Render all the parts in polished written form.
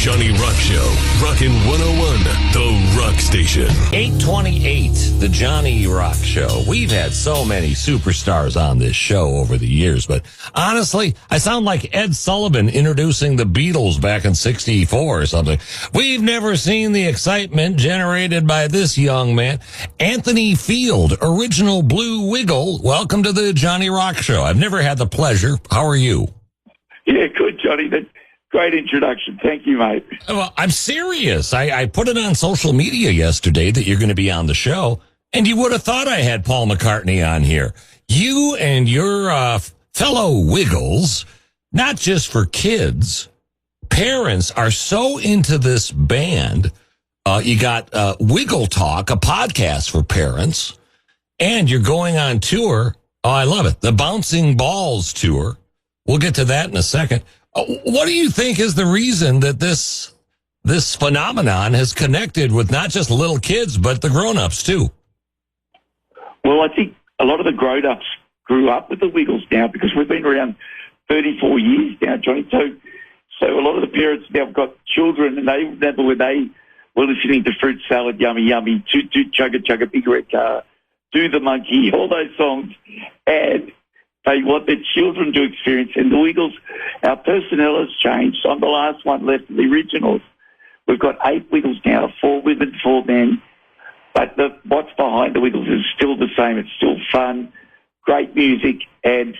Johnny Rock Show. Rockin' 101, the Rock Station. 828, the Johnny Rock Show. We've had so many superstars on this show over the years, but honestly, I sound like Ed Sullivan introducing the Beatles back in 64 or something. We've never seen the excitement generated by this young man. Anthony Field, original Blue Wiggle. Welcome to the Johnny Rock Show. I've never had the pleasure. How are you? Yeah, good, Johnny. That's great introduction. Thank you, mate. Well, I'm serious. I put it on social media yesterday that you're going to be on the show, and you would have thought I had Paul McCartney on here. You and your fellow Wiggles, not just for kids, parents are so into this band. You got Wiggle Talk, a podcast for parents, and you're going on tour. Oh, I love it. The Bouncing Balls Tour. We'll get to that in a second. What do you think is the reason that this phenomenon has connected with not just little kids, but the grown-ups, too? Well, I think a lot of the grown-ups grew up with the Wiggles now because we've been around 34 years now, Johnny. So a lot of the parents now have got children, and they remember when they were listening to Fruit Salad, Yummy Yummy, Toot Toot Chugga Chugga, Big Red Car, Do the Monkey, all those songs, and they want their children to experience. And the Wiggles, our personnel has changed. I'm the last one left of the originals. We've got 8 Wiggles now, 4 women, 4 men. But what's behind the Wiggles is still the same. It's still fun, great music, and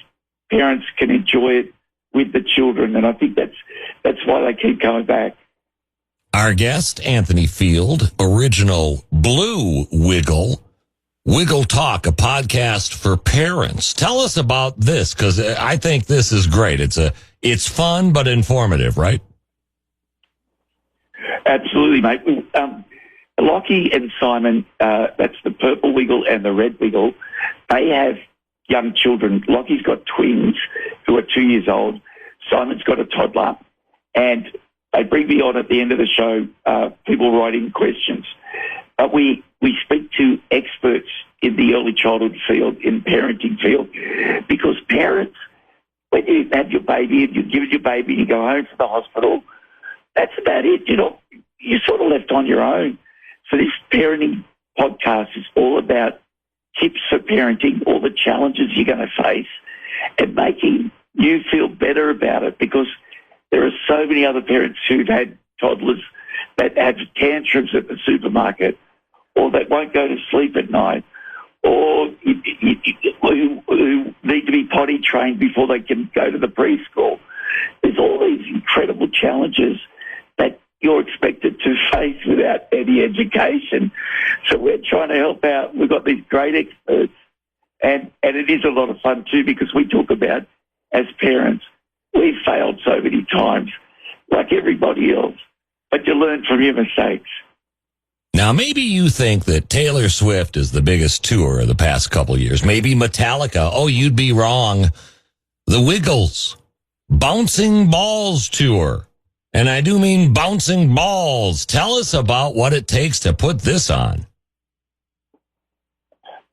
parents can enjoy it with the children. And I think that's why they keep coming back. Our guest, Anthony Field, original Blue Wiggle. Wiggle Talk, a podcast for parents. Tell us about this, because I think this is great. It's fun but informative, right? Absolutely, mate. Lockie and Simon, that's the purple Wiggle and the red Wiggle, they have young children. Lockie's got twins who are 2 years old. Simon's got a toddler. And they bring me on at the end of the show, people writing questions. But we speak to experts in the early childhood field, in parenting field, because parents, when you have your baby and you give it your baby and you go home from the hospital, that's about it. You're sort of left on your own. So this parenting podcast is all about tips for parenting, all the challenges you're going to face, and making you feel better about it, because there are so many other parents who've had toddlers that have tantrums at the supermarket, or that won't go to sleep at night, or who need to be potty trained before they can go to the preschool. There's all these incredible challenges that you're expected to face without any education. So we're trying to help out. We've got these great experts, and it is a lot of fun too, because we talk about, as parents, we've failed so many times, like everybody else, but you learn from your mistakes. Now, maybe you think that Taylor Swift is the biggest tour of the past couple of years. Maybe Metallica. Oh, you'd be wrong. The Wiggles, Bouncing Balls Tour. And I do mean bouncing balls. Tell us about what it takes to put this on.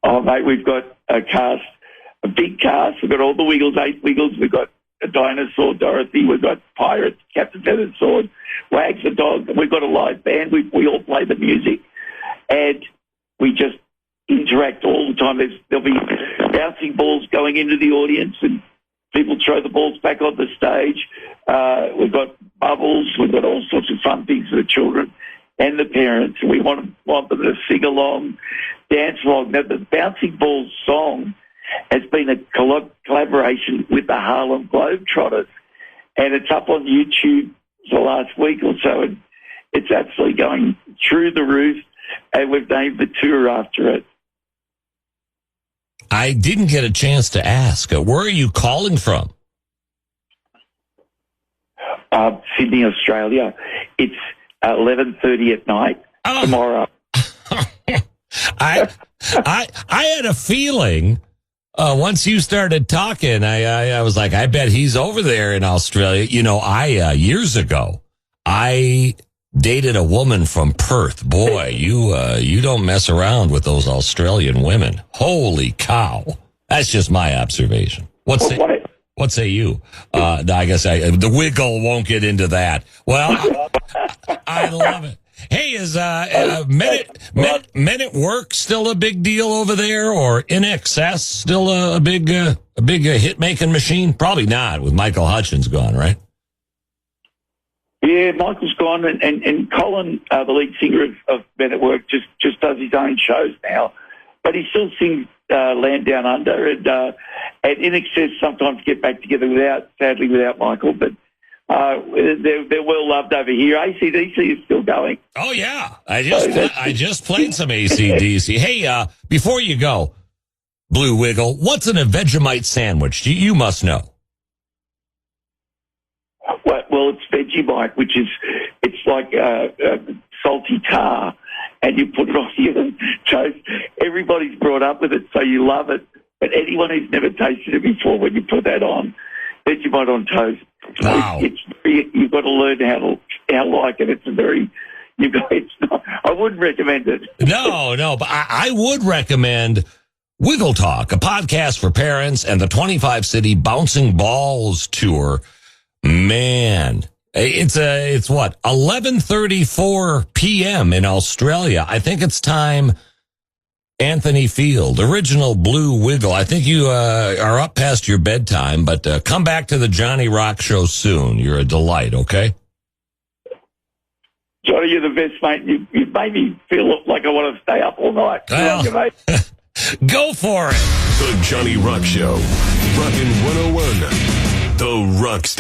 Oh, mate, we've got a cast, a big cast. We've got all the Wiggles, 8 Wiggles. We've got a dinosaur, Dorothy. We've got Pirates, Captain Feathered Sword, Wags the Dog. We've got a live band. We all play the music, and we just interact all the time. There'll be bouncing balls going into the audience, and people throw the balls back on the stage. We've got bubbles. We've got all sorts of fun things for the children and the parents. We want them to sing along, dance along. Now, the Bouncing Balls song has been a collaboration with the Harlem Globetrotters, and it's up on YouTube the last week or so, and it's absolutely going through the roof, and we've named the tour after it. I didn't get a chance to ask. Where are you calling from? Sydney, Australia. It's 11:30 at night tomorrow. I had a feeling once you started talking, I was like, I bet he's over there in Australia. Years ago, I dated a woman from Perth. Boy, you don't mess around with those Australian women. Holy cow. That's just my observation. What's What say you? I guess the wiggle won't get into that. Well, I love it. Hey, is Men at Work still a big deal over there, or In Excess still a big hit making machine? Probably not, with Michael Hutchins gone, right? Yeah, Michael's gone, and Colin, the lead singer of Men at Work, just does his own shows now. But he still sings Land Down Under, and In Excess sometimes get back together sadly without Michael, but they're well loved over here. AC/DC is still going. Oh yeah, I just played some AC/DC. Hey, before you go, Blue Wiggle, what's in a Vegemite sandwich? You must know. Well, it's Vegemite, which is it's like salty tar, and you put it on your toast. Everybody's brought up with it, so you love it. But anyone who's never tasted it before, when you put that on, Vegemite on toast, wow, you've got to learn how to like it. It's I wouldn't recommend it. No, but I would recommend Wiggle Talk, a podcast for parents, and the 25-city Bouncing Balls tour. Man, it's what, 11:34 p.m. in Australia. I think it's time. Anthony Field, original Blue Wiggle. I think you are up past your bedtime, but come back to the Johnny Rock Show soon. You're a delight, okay? Johnny, you're the best, mate. You made me feel like I want to stay up all night. Well, go for it. The Johnny Rock Show. Rockin' 101. The Rock Station.